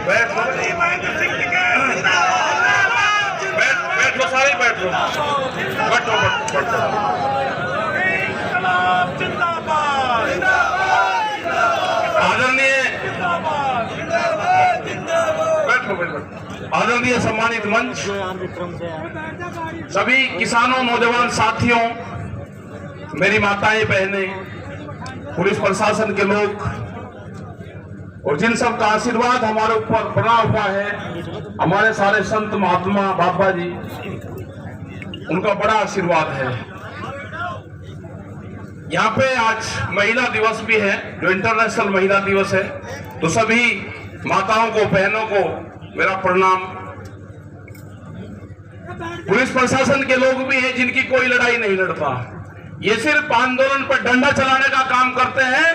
बैठ लो सारे, बैठ लो, बैठो बैठो। आदरणीय आदरणीय सम्मानित मंच, सभी किसानों, नौजवान साथियों, मेरी माताएं, बहनें, पुलिस प्रशासन के लोग और जिन सब का आशीर्वाद हमारे ऊपर बना हुआ है, हमारे सारे संत महात्मा बाबा जी, उनका बड़ा आशीर्वाद है। यहाँ पे आज महिला दिवस भी है, जो इंटरनेशनल महिला दिवस है, तो सभी माताओं को, बहनों को मेरा प्रणाम। पुलिस प्रशासन के लोग भी हैं जिनकी कोई लड़ाई नहीं लड़ता, ये सिर्फ आंदोलन पर डंडा चलाने का काम करते हैं,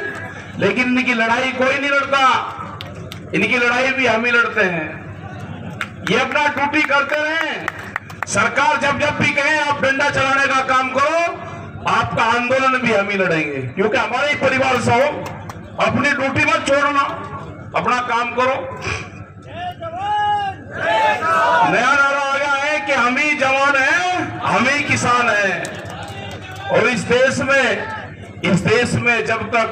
लेकिन इनकी लड़ाई कोई नहीं लड़ता, इनकी लड़ाई भी हम ही लड़ते हैं। ये अपना ड्यूटी करते रहें। सरकार जब जब भी कहे आप डंडा चलाने का काम करो, आपका आंदोलन भी हम ही लड़ेंगे, क्योंकि हमारे ही परिवार से हो। अपनी ड्यूटी मत छोड़ना, अपना काम करो। नया नारा आ गया है कि हम ही जवान हैं, हम ही किसान हैं। और इस देश में जब तक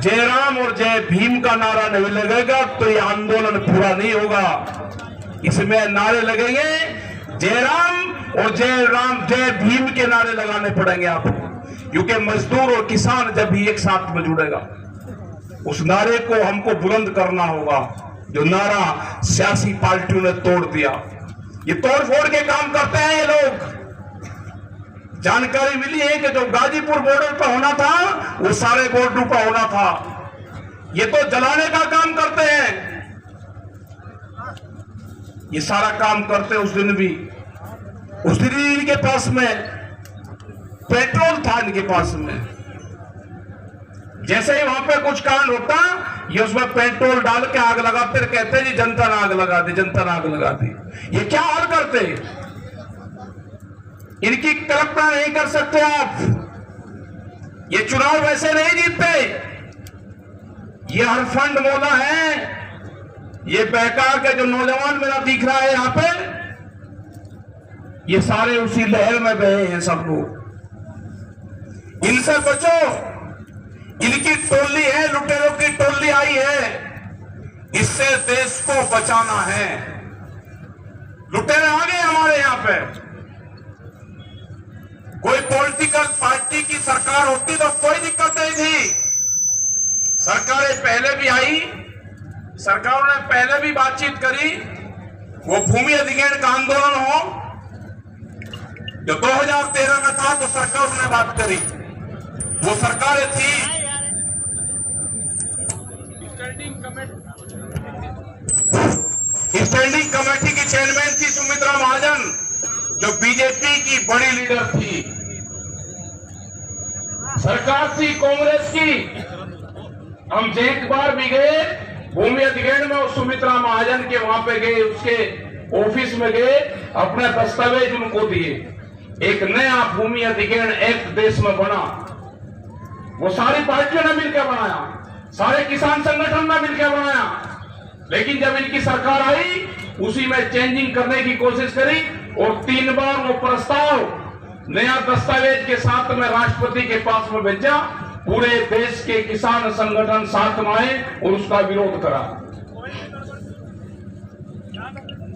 जय राम और जय भीम का नारा नहीं लगेगा तो ये आंदोलन पूरा नहीं होगा। इसमें नारे लगेंगे, जय राम और जय भीम के नारे लगाने पड़ेंगे आपको, क्योंकि मजदूर और किसान जब भी एक साथ में जुड़ेगा, उस नारे को हमको बुलंद करना होगा, जो नारा सियासी पार्टियों ने तोड़ दिया। ये तोड़ फोड़ के काम करते हैं ये लोग। जानकारी मिली है कि जो गाजीपुर बॉर्डर पर होना था, वो सारे बॉर्डर पर होना था। ये तो जलाने का काम करते हैं। ये सारा काम करते उस दिन भी इनके पास में पेट्रोल था, इनके पास में। जैसे ही वहां पे कुछ कांड होता, ये उसमें पेट्रोल डाल के आग लगाते, कहते जी जनता ने आग लगा दी, जनता ने आग लगा दी। ये क्या हाल करते, इनकी कल्पना नहीं कर सकते आप। ये चुनाव वैसे नहीं जीतते, ये हर फंड मोला है। ये बहका के जो नौजवान मेरा दिख रहा है यहां पे, ये सारे उसी लहर में बहे हैं सब लोग। इनसे बचो, इनकी टोली है, लुटेरों की टोली आई है, इससे देश को बचाना है। लुटेरे आ गए हमारे यहां पे। कोई पॉलिटिकल पार्टी की सरकार होती तो कोई दिक्कत नहीं थी। सरकारें पहले भी आई, सरकारों ने पहले भी बातचीत करी। वो भूमि अधिग्रहण का आंदोलन हो जो 2013 में था, तो सरकारों ने बात करी, वो सरकारें थी। स्टैंडिंग कमेटी की चेयरमैन थी सुमित्रा महाजन, जो बीजेपी की बड़ी लीडर थी। सरकार थी कांग्रेस की। हम एक बार भी गए भूमि अधिग्रहण में, उस सुमित्रा महाजन के वहां पे गए, उसके ऑफिस में गए, अपने दस्तावेज उनको दिए। एक नया भूमि अधिग्रहण एक्ट देश में बना, वो सारी पार्टियों ने मिलकर बनाया, सारे किसान संगठन ने मिलकर बनाया। लेकिन जब इनकी सरकार आई, उसी में चेंजिंग करने की कोशिश करी, और 3 बार वो प्रस्ताव नया दस्तावेज के साथ में राष्ट्रपति के पास में भेजा। पूरे देश के किसान संगठन साथ में आए और उसका विरोध करा।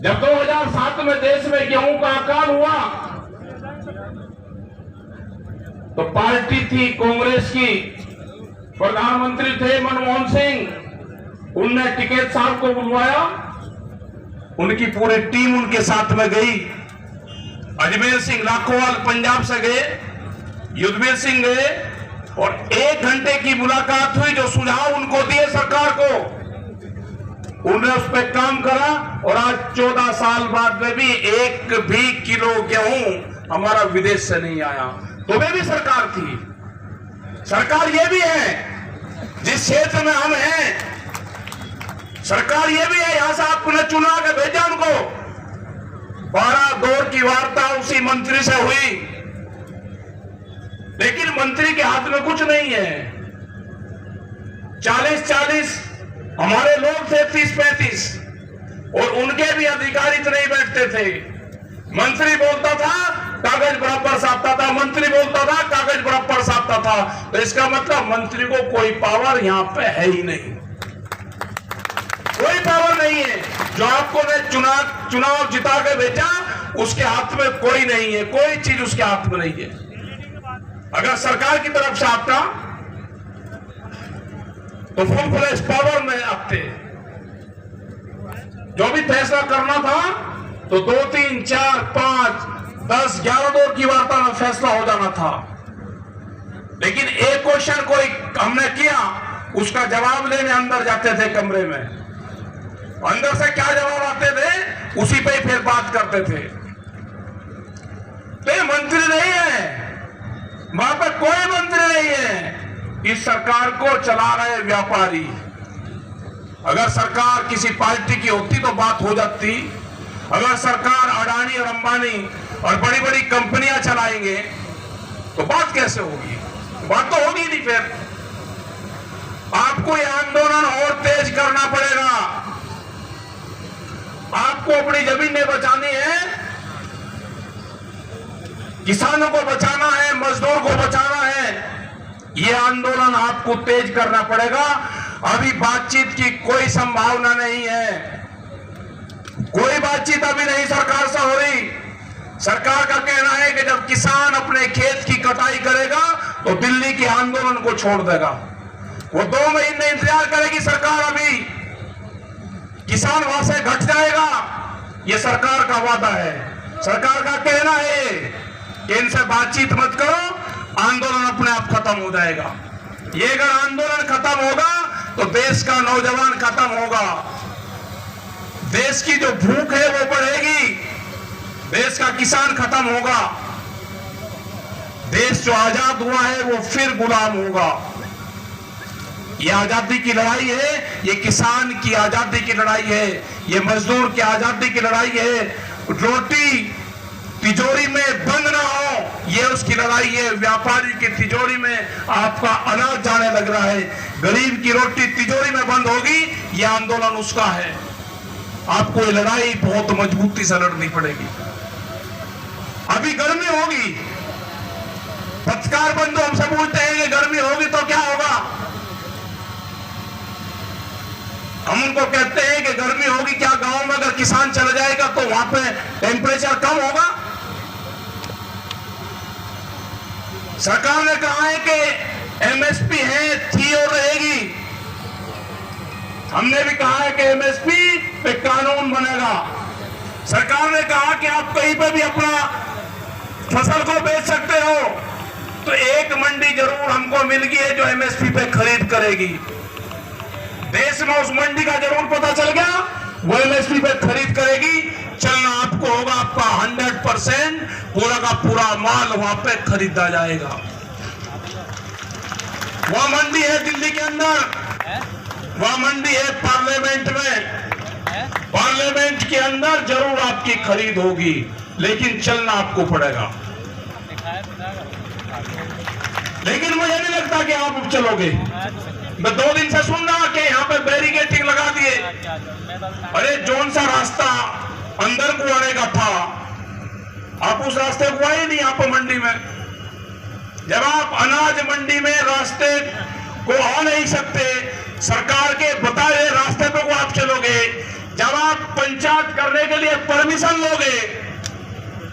जब 2007 में देश में गेहूं का अकाल हुआ, तो पार्टी थी कांग्रेस की, प्रधानमंत्री थे मनमोहन सिंह, उनने टिकैत साहब को बुलवाया, उनकी पूरी टीम उनके साथ में गई। अजमेर सिंह लाखोवाल पंजाब से गए, युद्धवीर सिंह गए, और 1 घंटे की मुलाकात हुई। जो सुझाव उनको दिए सरकार को, उन्होंने उस पर काम करा, और आज 14 साल बाद में भी 1 भी किलो गेहूं हमारा विदेश से नहीं आया। तो वे भी सरकार थी। सरकार ये भी है जिस क्षेत्र में हम हैं, सरकार ये भी है, यहां से आपने चुना के भेजा उनको। 12 दौर की वार्ता उसी मंत्री से हुई, लेकिन मंत्री के हाथ में कुछ नहीं है। 40-40 हमारे लोग थे 30-35 और उनके भी अधिकारी इतने ही बैठते थे। मंत्री बोलता था कागज बराबर साधता था, मंत्री बोलता था कागज बराबर साधता था। तो इसका मतलब मंत्री को कोई पावर यहां पे है ही नहीं, कोई पावर नहीं है। जो आपको ने चुनाव जिता के भेजा उसके हाथ में कोई नहीं है, कोई चीज उसके हाथ में नहीं है। अगर सरकार की तरफ से आता तो फुल फ्लैश पावर में आते, जो भी फैसला करना था तो 2, 3, 4, 5, 10, 11 दौर की वार्ता में फैसला हो जाना था। लेकिन एक क्वेश्चन कोई हमने किया, उसका जवाब लेने अंदर जाते थे कमरे में, अंदर से क्या जवाब आते थे उसी पे ही फिर बात करते थे। तो ये मंत्री नहीं है, वहां पर कोई मंत्री नहीं है, इस सरकार को चला रहे व्यापारी। अगर सरकार किसी पार्टी की होती तो बात हो जाती। अगर सरकार अडानी और अंबानी और बड़ी बड़ी कंपनियां चलाएंगे तो बात कैसे होगी? बात तो होगी नहीं। फिर आपको यह आंदोलन और तेज करना पड़ेगा। आपको अपनी जमीनें बचानी है, किसानों को बचाना है, मजदूर को बचाना है। यह आंदोलन आपको तेज करना पड़ेगा। अभी बातचीत की कोई संभावना नहीं है, कोई बातचीत अभी नहीं सरकार से हो रही। सरकार का कहना है कि जब किसान अपने खेत की कटाई करेगा तो दिल्ली के आंदोलन को छोड़ देगा। वो 2 महीने इंतजार करेगी सरकार, अभी किसान वहां से घट जाएगा। ये सरकार का वादा है, सरकार का कहना है कि इनसे बातचीत मत करो, आंदोलन अपने आप खत्म हो जाएगा। ये अगर आंदोलन खत्म होगा तो देश का नौजवान खत्म होगा, देश की जो भूख है वो बढ़ेगी, देश का किसान खत्म होगा, देश जो आजाद हुआ है वो फिर गुलाम होगा। ये आजादी की लड़ाई है, ये किसान की आजादी की लड़ाई है, ये मजदूर की आजादी की लड़ाई है। रोटी तिजोरी में बंद ना हो, ये उसकी लड़ाई है। व्यापारी की तिजोरी में आपका अनाज जाने लग रहा है, गरीब की रोटी तिजोरी में बंद होगी, ये आंदोलन उसका है। आपको ये लड़ाई बहुत मजबूती से लड़नी पड़ेगी। अभी गर्मी होगी, पत्रकार बंधु हमसे पूछते हैं कि गर्मी होगी तो क्या होगा? हम उनको कहते हैं कि गर्मी होगी, क्या गांव में अगर किसान चला जाएगा तो वहां पे टेम्परेचर कम होगा? सरकार ने कहा है कि एमएसपी है, थी और रहेगी। हमने भी कहा है कि एमएसपी पे कानून बनेगा। सरकार ने कहा कि आप कहीं पे भी अपना फसल को बेच सकते हो, तो एक मंडी जरूर हमको मिल गई है जो एमएसपी पे खरीद करेगी। देश में उस मंडी का जरूर पता चल गया, वो एमएसपी पे खरीद करेगी। चलना आपको होगा, आपका 100% पूरा का पूरा माल वहां पे खरीदा जाएगा। वह मंडी है दिल्ली के अंदर, वह मंडी है पार्लियामेंट में। पार्लियामेंट के अंदर जरूर आपकी खरीद होगी, लेकिन चलना आपको पड़ेगा। लेकिन मुझे नहीं लगता कि आप अब चलोगे। मैं 2 दिन से सुन रहा कि यहाँ पे बैरिकेडिंग लगा दिए। अरे जोन सा रास्ता अंदर को आने का था, आप उस रास्ते को आए नहीं यहाँ पर मंडी में। जब आप अनाज मंडी में रास्ते को आ नहीं सकते, सरकार के बताए रास्ते पे को आप चलोगे, जब आप पंचायत करने के लिए परमिशन लोगे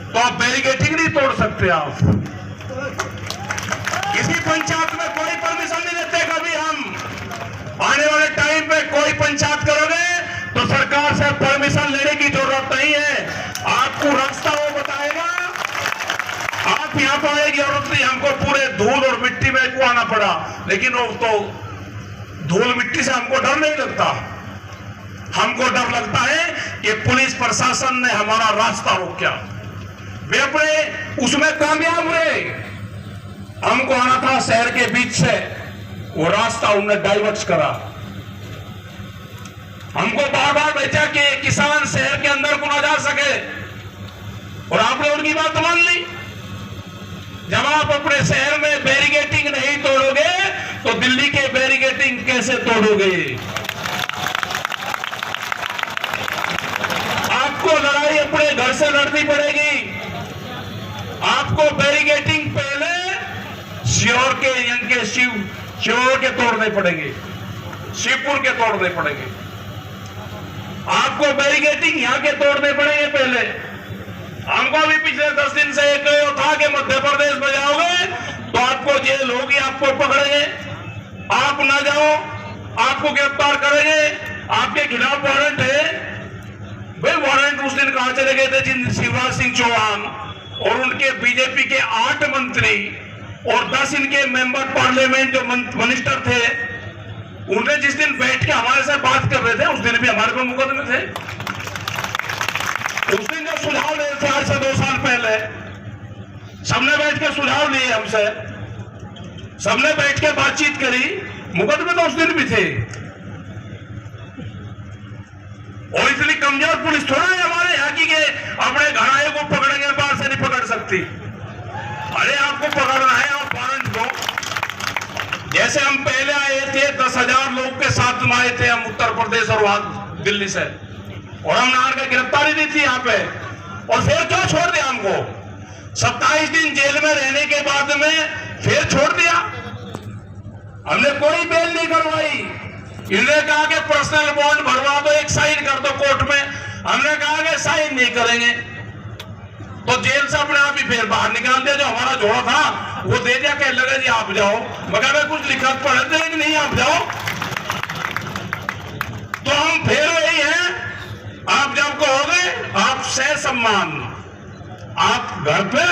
तो आप बैरिकेडिंग नहीं तोड़ सकते। आप किसी पंचायत में कोई परमिशन नहीं देते। कभी हम आने वाले टाइम पे कोई पंचायत करोगे तो सरकार से परमिशन लेने की जरूरत नहीं है, आपको रास्ता वो बताएगा। आप यहां पर आने की जरूरत नहीं, हमको पूरे धूल और मिट्टी में को आना पड़ा, लेकिन वो तो धूल मिट्टी से हमको डर नहीं लगता। हमको डर लगता है कि पुलिस प्रशासन ने हमारा रास्ता रोका, वे अपने उसमें कामयाब हुए। हमको आना था शहर के बीच से, वो रास्ता उन्होंने डाइवर्ट करा। हमको बार बार भेजा कि किसान शहर के अंदर को ना जा सके, और आपने उनकी बात मान ली। जब आप अपने शहर में बैरिकेडिंग नहीं तोड़ोगे तो दिल्ली के बैरिकेडिंग कैसे तोड़ोगे? करनी पड़ेगी। आपको बैरिकेडिंग पहले श्योर के तोड़ने पड़ेंगे, शिवपुर के तोड़ने पड़ेंगे। आपको बैरिकेडिंग यहां के तोड़ने पड़ेंगे पहले। हमको भी पिछले 10 दिन से एक था कि मध्य प्रदेश में जाओगे तो आपको जेल होगी, आपको पकड़ेंगे, आप ना जाओ आपको गिरफ्तार करेंगे, आपके खिलाफ वारंट है। भाई वारंट उस दिन कहां चले गए थे जिन शिवराज सिंह चौहान और उनके बीजेपी के 8 मंत्री और 10 इनके मेंबर पार्लियामेंट जो मिनिस्टर थे, उन्हें जिस दिन बैठ के हमारे से बात कर रहे थे उस दिन भी हमारे को मुकदमे थे। उस दिन जो सुझाव लिए थे आज से 2 साल पहले, सबने बैठ के सुझाव लिए हमसे, सबने बैठ के बातचीत करी, मुकदमे तो उस दिन भी थे। और इतनी कमजोर पुलिस थोड़ा है हमारे यहाँ की के अपने घराए को पकड़ेंगे, बाहर से नहीं पकड़ सकती। अरे आपको पकड़ना है, आप वारंट दो। जैसे हम पहले आए थे 10,000 लोग के साथ में आए थे हम उत्तर प्रदेश और वहां दिल्ली से, और हम नार का गिरफ्तारी दी थी यहाँ पे, और फिर क्यों छोड़ दिया हमको? 27 दिन जेल में रहने के बाद में फिर छोड़ दिया। हमने कोई बेल नहीं करवाई। इन्होंने कहा कि पर्सनल बॉन्ड भरवा दो, एक साइन कर दो कोर्ट में। हमने कहा कि साइन नहीं करेंगे, तो जेल से अपने आप ही फिर बाहर निकाल दिया। जो हमारा जोड़ा था वो दे दिया, कह लगे जी आप जाओ, मगर कुछ लिखत पढ़े थे लेकिन नहीं आप जाओ। तो हम फिर वही हैं, आप जब कहोगे आप सह सम्मान, आप घर पे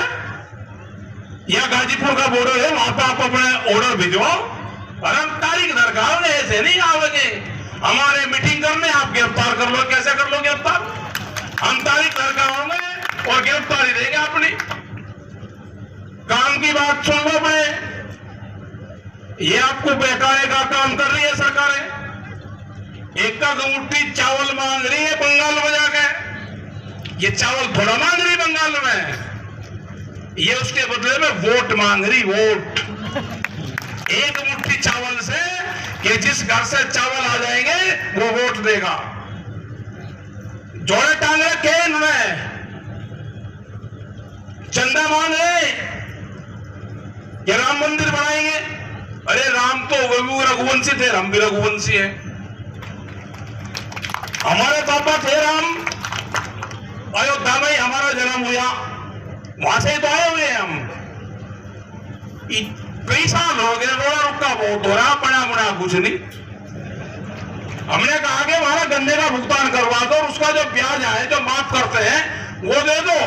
या गाजीपुर का बॉर्डर है वहां पे आप अपने ऑर्डर भिजवाओ, और हम तारीख दरकार ऐसे नहीं आवेंगे हमारे मीटिंग करने, आप गिरफ्तार कर लो। कैसे कर लो गिरफ्तार? हम तारीख दरकार होंगे और गिरफ्तारी देंगे अपनी। काम की बात सुन लो, मैं ये आपको बहकाने का काम कर रही है सरकारें। एक मुट्ठी चावल मांग रही है बंगाल में जाके, ये चावल थोड़ा मांग रही बंगाल में, ये उसके बदले में वोट मांग रही, वोट। एक मुट्ठी चावल से कि जिस घर से चावल आ जाएंगे वो वोट देगा। जोड़े टांग रखे इन्होंने, चंदा मांग रहे कि राम मंदिर बनाएंगे। अरे राम तो वो भी रघुवंशी थे, हम भी रघुवंशी हैं। हमारे पापा थे राम, अयोध्या में ही हमारा जन्म हुआ, वहां से ही तो आए हुए हैं हम। कई साल हो गए, रोड़ा रुक्का बहुत हो रहा, पड़ा मुड़ा कुछ नहीं। हमने कहा कि हमारा गन्ने का भुगतान करवा दो और उसका जो ब्याज है जो माफ करते हैं वो दे दो,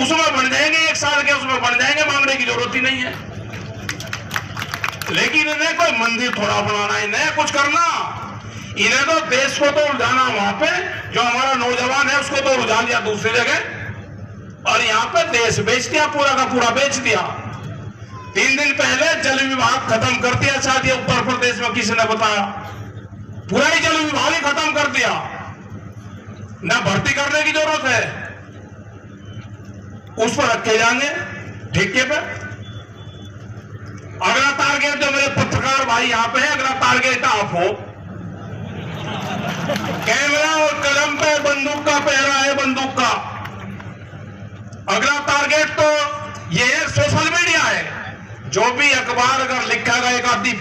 उसमें बन जाएंगे, 1 साल के उसमें बन जाएंगे, मांगने की जरूरत ही नहीं है। लेकिन इन्हें कोई मंदिर थोड़ा बनाना, इन्हें कुछ करना, इन्हें तो देश को तो उलझाना, वहां पे जो हमारा नौजवान है उसको तो उलझा दिया दूसरी जगह, और यहाँ पे देश बेच दिया, पूरा का पूरा बेच दिया। 3 दिन पहले जल विभाग खत्म कर दिया, शायद ये उत्तर प्रदेश में किसी ने बताया, पूरा ही जल विभाग ही खत्म कर दिया। न भर्ती करने की जरूरत है, उस पर रखे जाएंगे ठेके पे। अगला टारगेट जो मेरे पत्रकार भाई यहाँ पे है, अगला टारगेट आप हो। कैमरा और कलम पे बंदूक का पहरा है, बंदूक का। अगला टारगेट तो ये है, सोशल मीडिया है। जो भी अखबार अगर लिखा गया, एक आदमी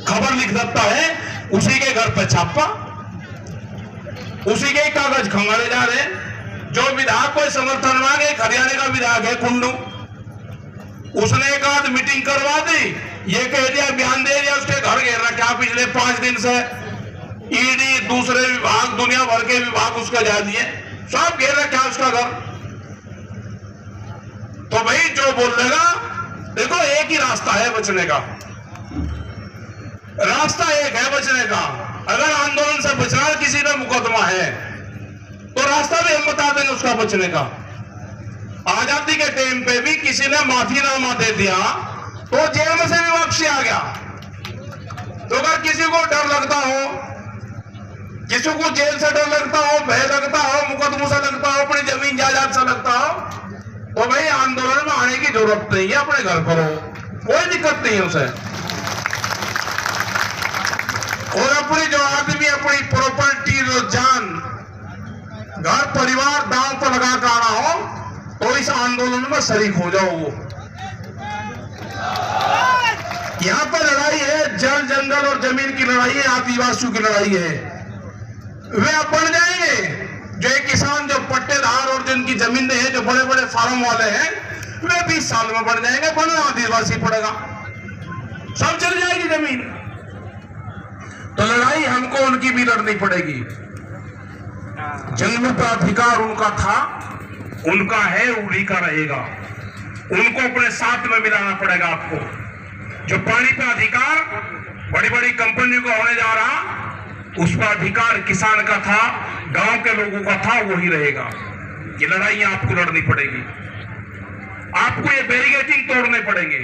खबर लिख सकता है, उसी के घर पे छापा, उसी के कागज खंगाले जा रहे हैं। जो विधायक कोई समर्थन मांगे, हरियाणा का विधायक है कुंडू, उसने एक आध मीटिंग करवा दी, ये कह दिया, बयान दे दिया, उसके घर घेर रखा पिछले 5 दिन से। ईडी, दूसरे विभाग, दुनिया भर के विभाग उसका जा दिए, सब घेर रखा उसका घर। तो भाई जो बोल देगा, देखो एक ही रास्ता है बचने का, रास्ता एक है बचने का। अगर आंदोलन से बचना किसी में मुकदमा है तो रास्ता भी हम बता देंगे उसका बचने का। आजादी के टाइम पे भी किसी ने माफीनामा दे दिया तो जेल में से भी वापसी आ गया। तो अगर किसी को डर लगता हो, किसी को जेल से डर लगता हो, भय लगता हो, मुकदमों से लगता हो, अपनी जमीन जायदाद से लगता हो, तो भाई आंदोलन में आने की जरूरत नहीं है, अपने घर पर हो, कोई दिक्कत नहीं है उसे। और अपनी जो आदमी अपनी प्रॉपर्टी, जो जान, घर परिवार दांव पर लगा कर आना हो तो इस आंदोलन में शरीक हो जाओ। वो यहाँ पर लड़ाई है, जल जंगल और जमीन की लड़ाई है, आदिवासियों की लड़ाई है। वे अब बढ़ जाएंगे। जो एक किसान जो पट्टेदार और जिनकी जमीन है, जो बड़े बड़े फार्म वाले हैं, वे 20 साल में बढ़ जाएंगे। बढ़ना आदिवासी पड़ेगा, सब चल जाएगी जमीन। तो लड़ाई हमको उनकी भी लड़नी पड़ेगी। जंगलों का अधिकार उनका था, उनका है, उन्हीं का रहेगा। उनको अपने साथ में मिलाना पड़ेगा आपको। जो पानी पे अधिकार बड़ी बड़ी कंपनियों को होने जा रहा, उस पर अधिकार किसान का था, गांव के लोगों का था, वही रहेगा। ये लड़ाई आपको लड़नी पड़ेगी। आपको ये बैरिकेडिंग तोड़ने पड़ेंगे।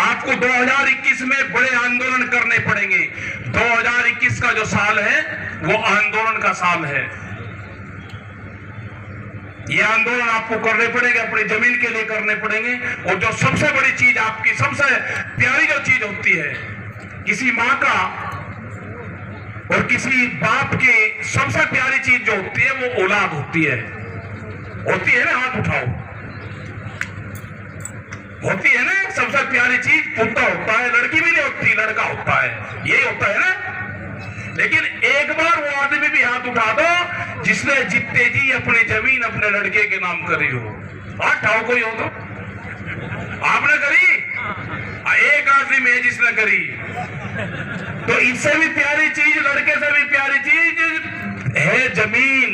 आपको 2021 में बड़े आंदोलन करने पड़ेंगे। 2021 का जो साल है वो आंदोलन का साल है। ये आंदोलन आपको करने पड़ेंगे, अपनी जमीन के लिए करने पड़ेंगे। और जो सबसे बड़ी चीज, आपकी सबसे प्यारी जो चीज होती है, किसी माँ का और किसी बाप की सबसे प्यारी चीज जो होती है वो औलाद होती है। होती है ना, हाथ उठाओ। होती है ना, सबसे प्यारी चीज पुत्र होता है। लड़की भी नहीं होती, लड़का होता है, यही होता है ना। लेकिन एक बार वो आदमी भी हाथ उठा दो जिसने जितने जी अपनी जमीन अपने लड़के के नाम करी हो। हाथ उठाओ, कोई हो तो। आपने करी? एक आदमी है जिसने करी। तो इससे भी प्यारी चीज, लड़के से भी प्यारी चीज है जमीन।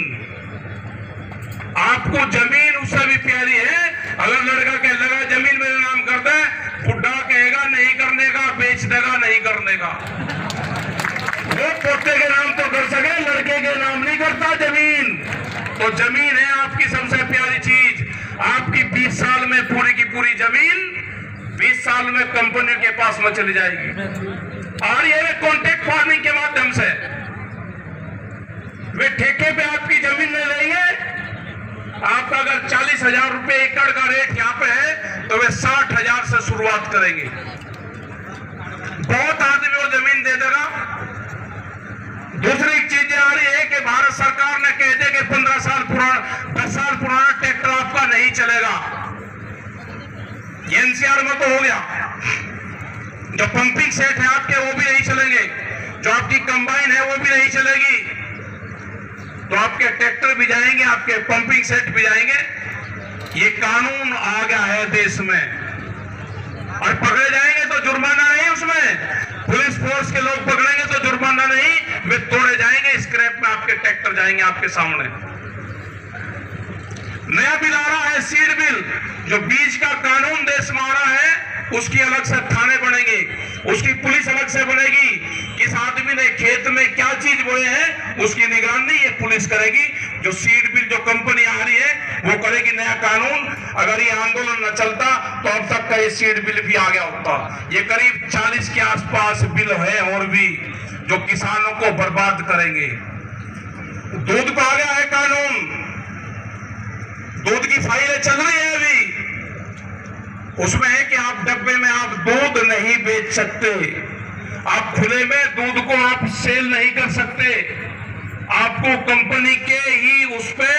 आपको जमीन उससे भी प्यारी है। अगर लड़का कह लगा जमीन मेरे नाम कर दे, बुढ़ा कहेगा नहीं करने का, बेच देगा नहीं करने का। वो पोते के नाम तो कर सके, लड़के के नाम नहीं करता जमीन। तो जमीन है आपकी सबसे प्यारी चीज। आपकी 20 साल में पूरी की पूरी जमीन 20 साल में कंपनियों के पास में चली जाएगी। और ये कॉन्ट्रैक्ट फार्मिंग के माध्यम से वे ठेके पे आपकी जमीन ले लेंगे। आपका अगर 40,000 रुपए एकड़ का रेट यहाँ पे है तो वे 60,000 से शुरुआत करेंगे। बहुत आदमी वो जमीन दे देगा। दूसरी चीज आ रही है कि भारत सरकार ने कह दिया कि 15 साल पुराना 10 साल पुराना ट्रैक्टर आपका नहीं चलेगा। एनसीआर में तो हो गया। जो पंपिंग सेट है आपके वो भी नहीं चलेंगे, जो आपकी कंबाइन है वो भी नहीं चलेगी। तो आपके ट्रैक्टर भी जाएंगे, आपके पंपिंग सेट भी जाएंगे। ये कानून आ गया है देश में। और पकड़े जाएंगे तो जुर्माना नहीं, उसमें पुलिस फोर्स के लोग पकड़ेंगे तो जुर्माना नहीं, वे तोड़े जाएंगे। स्क्रैप में आपके ट्रैक्टर जाएंगे आपके सामने। नया बिल आ रहा है, सीड बिल। जो बीज का कानून देश में आ रहा है, उसकी अलग से थाने बनेंगे, उसकी पुलिस अलग से बनेगी। किस आदमी ने खेत में क्या चीज बोए हैं उसकी निगरानी ये पुलिस करेगी। जो सीड बिल जो कंपनी आ रही है वो करेगी नया कानून। अगर ये आंदोलन न चलता तो अब तक का ये सीड बिल भी आ गया होता। ये करीब 40 के आसपास बिल है और भी जो किसानों को बर्बाद करेंगे। दूध का आ गया है कानून, दूध की फाइलें चल रही है अभी। उसमें है कि आप डब्बे में आप दूध नहीं बेच सकते, आप खुले में दूध को आप सेल नहीं कर सकते। आपको कंपनी के ही उस पे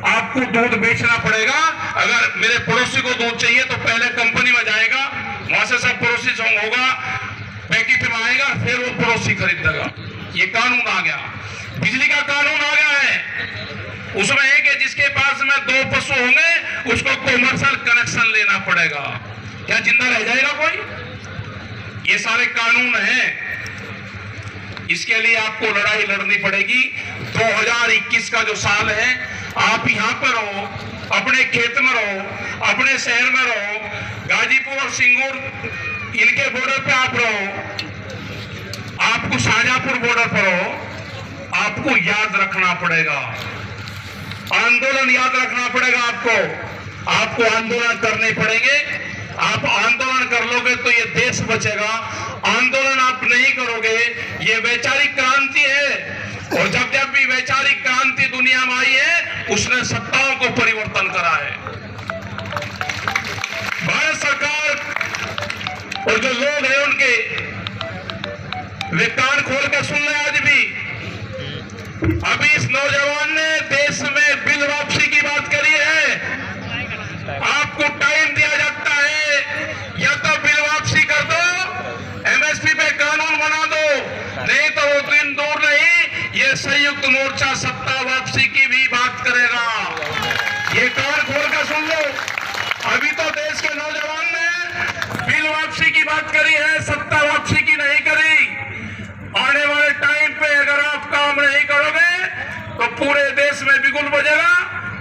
आपको दूध बेचना पड़ेगा। अगर मेरे पड़ोसी को दूध चाहिए तो पहले कंपनी में जाएगा, वहां से सब पड़ोसी सॉन्ग होगा, पैकेट में आएगा, फिर वो पड़ोसी खरीदेगा। ये कानून आ गया। बिजली का कानून आ गया है। उसमें है कि जिसके पास में 2 पशु होंगे उसको कमर्शियल कनेक्शन लेना पड़ेगा। क्या जिंदा रह जाएगा कोई? ये सारे कानून हैं। इसके लिए आपको लड़ाई लड़नी पड़ेगी। 2021 का जो साल है, आप यहाँ पर रहो, अपने खेत में रहो, अपने शहर में रहो, गाजीपुर और सिंगूर इनके बॉर्डर पे आप रहो, आपको शाहजहांपुर बॉर्डर पर हो, आपको याद रखना पड़ेगा, आंदोलन याद रखना पड़ेगा। आपको आंदोलन करने पड़ेंगे। आप आंदोलन कर लोगे तो ये देश बचेगा। आंदोलन आप नहीं करोगे, ये वैचारिक क्रांति है। और जब जब भी वैचारिक क्रांति दुनिया में आई है, उसने सत्ताओं को परिवर्तन करा है। भारत सरकार और जो लोग हैं उनके वे कान खोल के सुन रहे। आज भी अभी इस नौजवान ने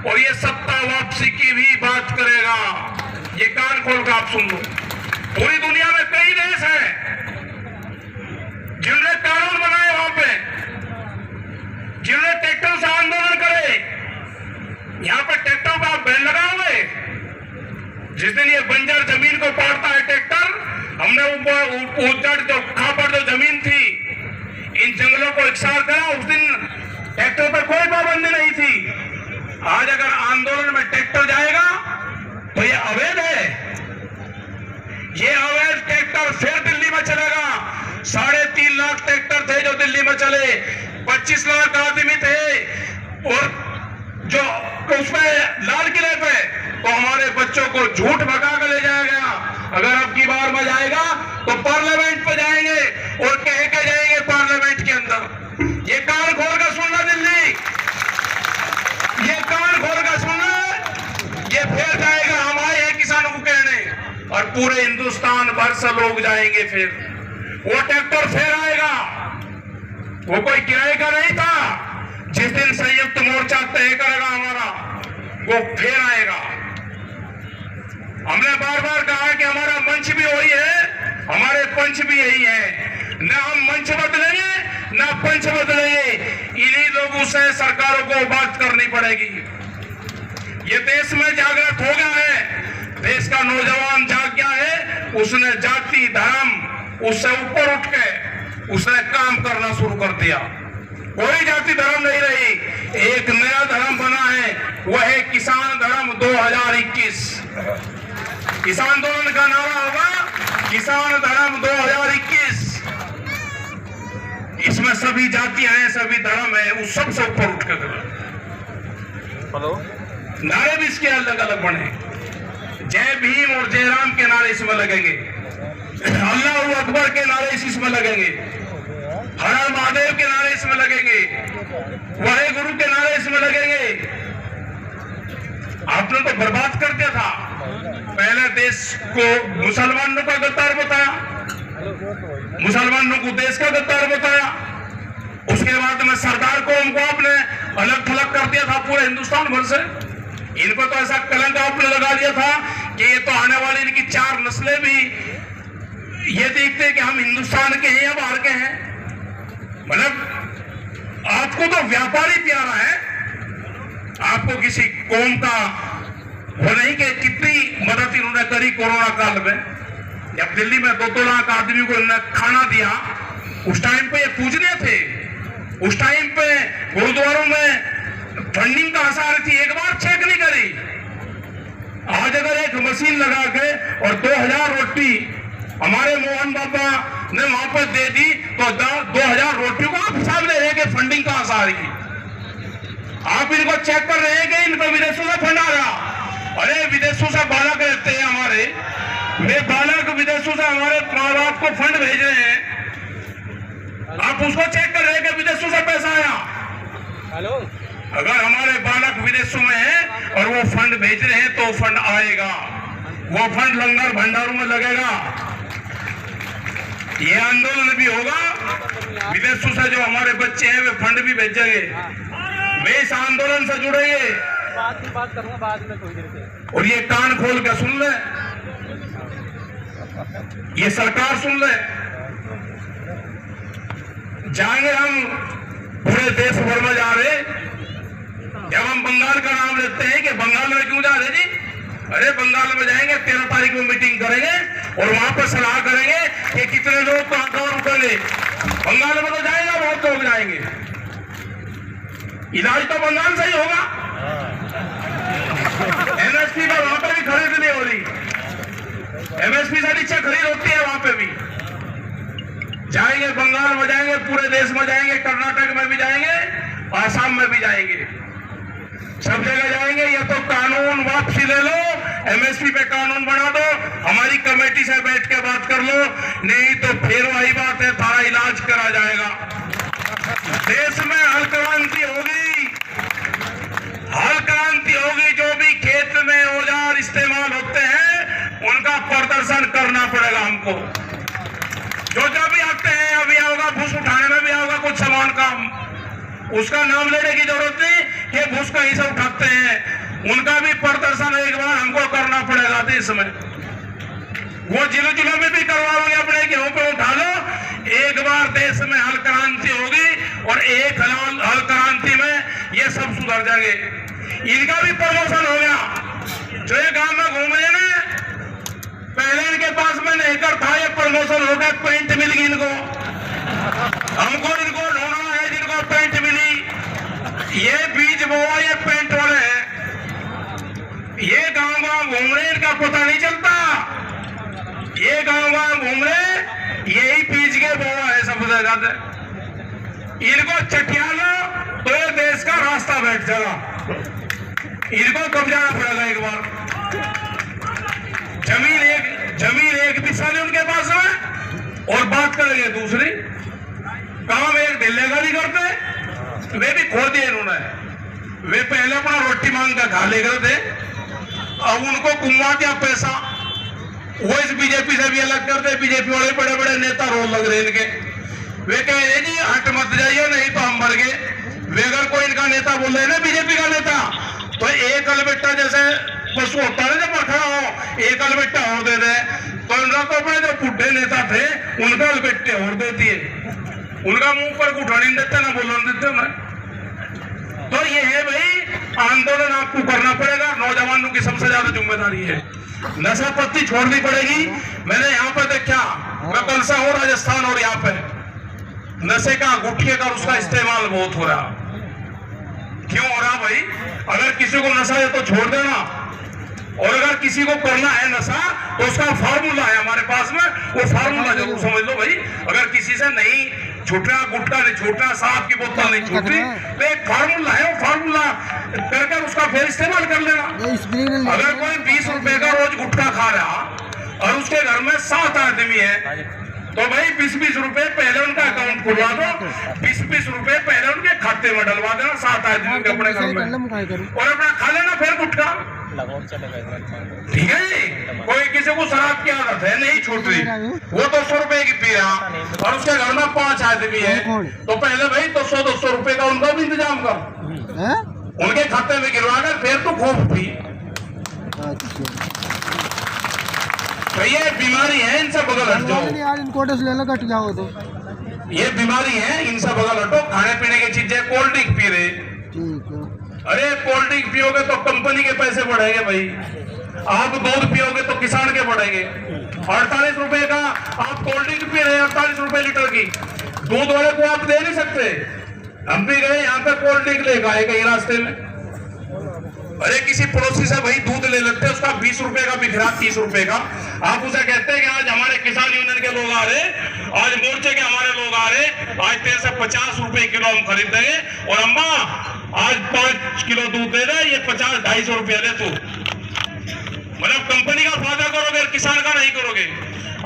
और ये सत्ता वापसी की भी बात करेगा। ये कान खोल कर आप सुन लो। पूरी दुनिया में कई देश हैं जिन्होंने कानून बनाए, वहां पे जिन्होंने ट्रैक्टर से आंदोलन करे। यहां पर ट्रैक्टर का बैन लगा हुआ है। जिस दिन ये बंजर जमीन को पाड़ता है ट्रैक्टर, हमने उजड़ जो खापड़ जो जमीन थी, इन जंगलों को इकसार करा, उस दिन ट्रैक्टर पर कोई पाबंदी नहीं थी। आज अगर आंदोलन में ट्रैक्टर जाएगा तो ये अवैध है। ये अवैध ट्रैक्टर फिर दिल्ली में चलेगा। 3.5 लाख ट्रैक्टर थे जो दिल्ली में चले, 25 लाख आदमी थे और जो उसमें लाल किले पे, तो हमारे बच्चों को झूठ भगा कर ले जाया गया। अगर अब की बार में जाएगा तो पार्लियामेंट पे जाएंगे और कह के जाएंगे पार्लियामेंट के अंदर। ये कान खोल कर सुनना दिल्ली, ये कान खोल कर सुनना। ये फिर जाएगा हमारे किसानों को कहने, और पूरे हिंदुस्तान भर से लोग जाएंगे। फिर वो ट्रैक्टर फिर आएगा। वो कोई किराए का नहीं था। जिस दिन संयुक्त मोर्चा तय करेगा हमारा, वो फिर आएगा। हमने बार बार कहा कि हमारा मंच भी वही है, हमारे पंच भी यही है। न हम मंच बदलेंगे न पंच बदलेंगे। इन्हीं लोगों से सरकारों को बात करनी पड़ेगी। ये देश में जागृत हो गया है, देश का नौजवान जाग गया है। उसने जाति धर्म उससे ऊपर उठ के उसने काम करना शुरू कर दिया। कोई जाति धर्म नहीं रही। एक नया धर्म बना है, वह है किसान धर्म 2021। किसान आंदोलन का नारा होगा किसान धर्म 2021। इसमें सभी जातियां हैं, सभी धर्म है, उस सबसे ऊपर उठ कर हेलो नारे भी इसके अलग अलग बने। जय भीम और जय राम के नारे इसमें लगेंगे, अल्लाह अकबर के नारे इसमें लगेंगे, हर हर महादेव के नारे इसमें लगेंगे, वाहे गुरु के नारे इसमें लगेंगे। आपने तो बर्बाद कर दिया था। पहले देश को मुसलमानों का गद्दार बताया, मुसलमानों को देश का गद्दार बताया। उसके बाद में सरदार को उनको आपने अलग थलग कर दिया था पूरे हिंदुस्तान भर से। इनको तो ऐसा कलंक आपने लगा दिया था कि ये तो आने वाली इनकी 4 नस्लें भी ये देखते हैं कि हम हिंदुस्तान के हैं या बाहर के हैं। मतलब आपको तो व्यापारी प्यारा है, आपको किसी कौम का वो नहीं कि कितनी मदद इन्होंने करी कोरोना काल में। जब दिल्ली में 2-2 लाख आदमी को इन्होंने खाना दिया, उस टाइम पे ये पूजनीय थे। उस टाइम पे गुरुद्वारों में फंडिंग कहां से आ रही थी, एक बार चेक नहीं करी। आज अगर एक मशीन लगा के और 2000 रोटी हमारे मोहन बाबा ने वहां पर दे दी तो 2000 रोटियों का आप हिसाब ले रहे हैं कि फंडिंग कहां से आ रही है। आप इनको चेक कर रहे हैं कि इन पर विदेशों से फंड आ रहा। अरे विदेशों से बालक रहते हैं हमारे, वे बालक विदेशों से हमारे माँ बाप को फंड भेज रहे हैं। आप उसको चेक कर रहे हैं कि विदेशों से पैसा आया। हेलो, अगर हमारे बालक विदेशों में है और वो फंड भेज रहे हैं तो फंड आएगा। वो फंड लंगर भंडारों में लगेगा। ये आंदोलन भी होगा, विदेशों से जो हमारे बच्चे हैं वे फंड भी भेजेंगे, वे इस आंदोलन से जुड़ेंगे। बात करूंगा बाद में थोड़ी देर से। और ये कान खोल के सुन ले, ये सरकार सुन ले। जाएंगे हम पूरे देश भर में जा रहे। जब हम बंगाल का नाम लेते हैं कि बंगाल में क्यों जा रहे जी, अरे बंगाल में जाएंगे, 13 तारीख में मीटिंग करेंगे और वहां पर सलाह करेंगे कि कितने लोग कहां रुकेंगे। बंगाल में तो जाएगा, बहुत लोग जाएंगे। इलाज तो बंगाल से ही होगा। एमएसपी का वहां पर भी खरीद नहीं हो रही, एमएसपी से नीचे खरीद होती है वहां पे भी। जाएंगे बंगाल में जाएंगे, पूरे देश में जाएंगे, कर्नाटक में भी जाएंगे, आसाम में भी जाएंगे, सब जगह जाएंगे। या तो कानून वापसी ले लो, एमएसपी पे कानून बना दो, हमारी कमेटी से बैठ के बात कर लो, नहीं तो फिर वही बात है, सारा इलाज करा जाएगा। देश में हल क्रांति होगी, हल क्रांति होगी। जो भी खेत में औजार इस्तेमाल होते हैं उनका प्रदर्शन करना पड़ेगा हमको। जो भी आते हैं, अभी आओगा भूस उठाने में भी आओगा कुछ सामान का, उसका नाम लेने की जरूरत नहीं कि भूस कहीं से उठाते हैं। उनका भी प्रदर्शन एक बार हमको करना पड़ेगा देश में। वो जिलों जिलों में भी करवाओगे, अपने गेहूं पे उठा लो। एक बार देश में हल क्रांति होगी और एक हल क्रांति में ये सब सुधर जाएंगे। इनका भी प्रमोशन हो गया। जो ये गांव में घूम रहे ना, पहले इनके पास में नहीं कर था, ये प्रमोशन हो गया, पेंट मिल गई इनको। हमको इनको ढूंढना है जिनको पेंट मिली। ये बीज बोआ, ये पेंट वाले हैं। ये गांव गांव घूम रहे, इनका पता नहीं चलता। ये गांव गांव घूम रहे, यही बीज के बोआ है सबसे ज्यादा। इनको चटिया लो तो ये देश का रास्ता बैठ जाएगा। इनको कब जाना पड़ेगा एक बार। जमीन एक दिशा है उनके पास में, और बात करेंगे दूसरी। काम एक दिल्ली का नहीं करते, वे भी खो दिए इन्होंने। वे पहले अपना रोटी मांग कर खा ले गए थे, अब उनको घुमा दिया पैसा। वो इस बीजेपी से भी अलग करते। बीजेपी वाले बड़े बड़े नेता रोल लग रहे इनके। वे कह रहे जी हट मत जाइए, नहीं तो हम मर गए। वे अगर कोई इनका नेता बोल रहे ना, बीजेपी का नेता, तो एक अलबेट्टा जैसे पशु होता है जब खड़ा हो, एक अलबेट्टा और दे दे, तो इनका तो अपने जो बुढ़े नेता थे उनका अलबेट्टे और देती है। उनका मुंह पर उठाने नहीं देते, ना बोलने देते ना। तो ये है भाई, आंदोलन आपको करना पड़ेगा। नौजवानों की सबसे ज्यादा जिम्मेदारी है। नशा पत्ती छोड़नी पड़ेगी। मैंने यहाँ पर देखा, मैं कल से हूँ राजस्थान, और यहाँ पे नशे का, गुटखे का, उसका इस्तेमाल बहुत हो रहा। क्यों हो रहा भाई? अगर किसी को नशा है तो छोड़ देना, और अगर किसी को करना है नशा तो उसका फार्मूला है हमारे पास में। वो फार्मूला जरूर समझ लो भाई। अगर किसी से नहीं छूटना, गुटखा नहीं छूटना, शराब की बोतल नहीं छूटनी, तो एक फार्मूला है, वो फार्मूला करके उसका फिर इस्तेमाल कर लेना। अगर कोई 20 रुपए का रोज गुटखा खा रहा और उसके घर में 7 आदमी है, तो भाई 20-20 रुपए पहले उनका अकाउंट खुलवा दो। 20-20 रुपए पहले उनके खाते में डलवा देना, 7 आदमी के अपने घर में, और अपना खा लेना फिर गुटखा। ठीक है जी। कोई किसी को शराब की आदत है, नहीं छूट रही, वो 200 रुपए की पी रहा, और उसके घर में 5 आदमी है, तो पहले भाई 200-200 रुपए का उनका भी इंतजाम कर, उनके खाते में गिरवा कर फिर तो खूब पी। तो ये बीमारी है, इनसे बगल हट जाओ। कट जाओ तो ये बीमारी है, इनसे बगल हटो। खाने पीने की चीजें, कोल्ड ड्रिंक पी रहे। अरे कोल्ड ड्रिंक पियोगे तो कंपनी के पैसे बढ़ेंगे भाई। आप दूध पियोगे तो किसान के बढ़ेंगे। 48 रुपए का आप कोल्ड ड्रिंक पी रहे हैं, 48 रुपए लीटर की। दूध वाले को आप दे नहीं सकते। हम भी गए यहाँ पे कोल्ड ड्रिंक ले गए कहीं रास्ते में। अरे किसी पड़ोसी से भाई दूध ले लेते हैं, उसका 20 रुपए का बिखरा 30 रुपए का। आप उसे कहते हैं कि आज हमारे किसान यूनियन के लोग आ रहे, आज मोर्चे के हमारे लोग आ रहे, आज तेरे से 50 रुपए किलो हम खरीद देंगे, और अम्मा आज 5 किलो दूध दे दे, ये 50-250 रुपया दे तू। मतलब कंपनी का फायदा करोगे, किसान का नहीं करोगे।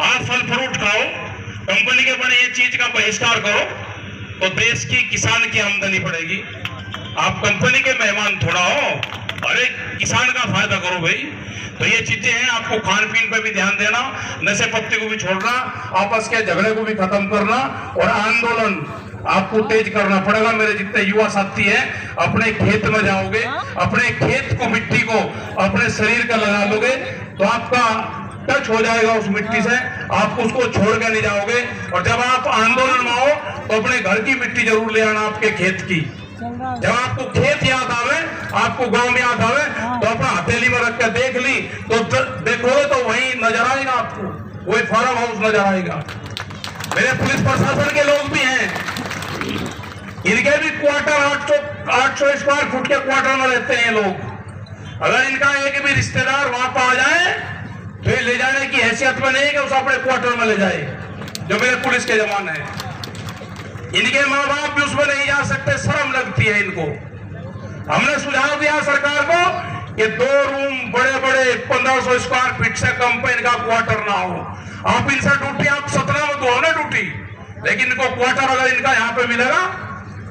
आप फल फ्रूट खाओ, कंपनी के बने ये चीज का बहिष्कार करो, तो देश की किसान की आमदनी बढ़ेगी। आप कंपनी के मेहमान थोड़ा हो, अरे किसान का फायदा करो भाई। तो ये चीजें हैं, आपको खान पीन पे भी ध्यान देना, नशे पत्ती को भी छोड़ना, आपस के झगड़े को भी खत्म करना, और आंदोलन आपको तेज करना पड़ेगा। मेरे जितने युवा साथी हैं, अपने खेत में जाओगे, अपने खेत को, मिट्टी को अपने शरीर का लगा लोगे, तो आपका टच हो जाएगा उस मिट्टी से, आप उसको छोड़ के नहीं जाओगे। और जब आप आंदोलन में आओ तो अपने घर की मिट्टी जरूर ले आना, आपके खेत की। जब आपको खेत याद आवे, आपको गांव में याद आवे, तो अपना हथेली में रख के देख ली, तो देखोगे तो वही नजर आएगा आपको, वही फार्म हाउस नजर आएगा। मेरे पुलिस प्रशासन के लोग भी हैं, इनके भी क्वार्टर 800 स्क्वायर फुट के क्वार्टर में रहते हैं लोग। अगर इनका एक भी रिश्तेदार वहां पर आ जाए तो ये ले जाने की हैसियत में नहीं कि उसे अपने क्वार्टर में ले जाए। जो मेरे पुलिस के जवान है, इनके माँ बाप भी उसमें नहीं जा सकते, शर्म लगती है इनको। हमने सुझाव दिया सरकार को कि 2 रूम बड़े बड़े 1500 स्क्वायर फीट से कम पे इनका क्वार्टर ना हो। आप इनसे ड्यूटी, आप 17 में तो हो ना ड्यूटी, लेकिन इनको क्वार्टर अगर इनका यहाँ पे मिलेगा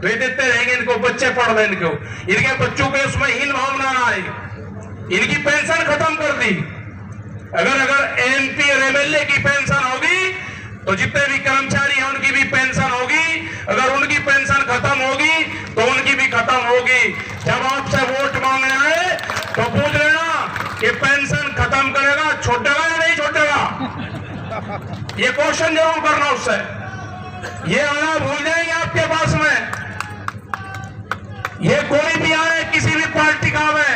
तो ये देते रहेंगे। इनको बच्चे पढ़ रहे, इनके बच्चों के उसमें हीन भावना ना आए। इनकी पेंशन खत्म कर दी। अगर एमपी और एमएलए की पेंशन होगी तो जितने भी कर्मचारी हैं उनकी भी पेंशन होगी। अगर उनकी पेंशन खत्म होगी तो उनकी भी खत्म होगी। जब आपसे वोट मांगने आए तो ये क्वेश्चन जरूर करना उससे। ये आना भूल जाएंगे आपके पास में। ये कोई भी आए किसी भी पार्टी का में,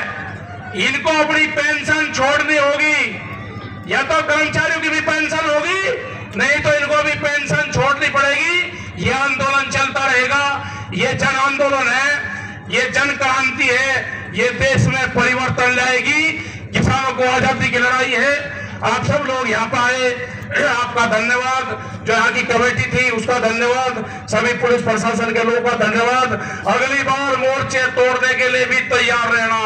इनको अपनी पेंशन छोड़नी होगी, या तो कर्मचारियों की भी पेंशन होगी, नहीं तो इनको भी पेंशन छोड़नी पड़ेगी। ये आंदोलन चलता रहेगा। ये जन आंदोलन है, ये जन क्रांति है, ये देश में परिवर्तन लाएगी। किसानों को आजादी की लड़ाई है। आप सब लोग यहाँ पर आए, आपका धन्यवाद। जो यहाँ की कमेटी थी उसका धन्यवाद, सभी पुलिस प्रशासन के लोगों का धन्यवाद। अगली बार मोर्चे तोड़ने के लिए भी तैयार रहना।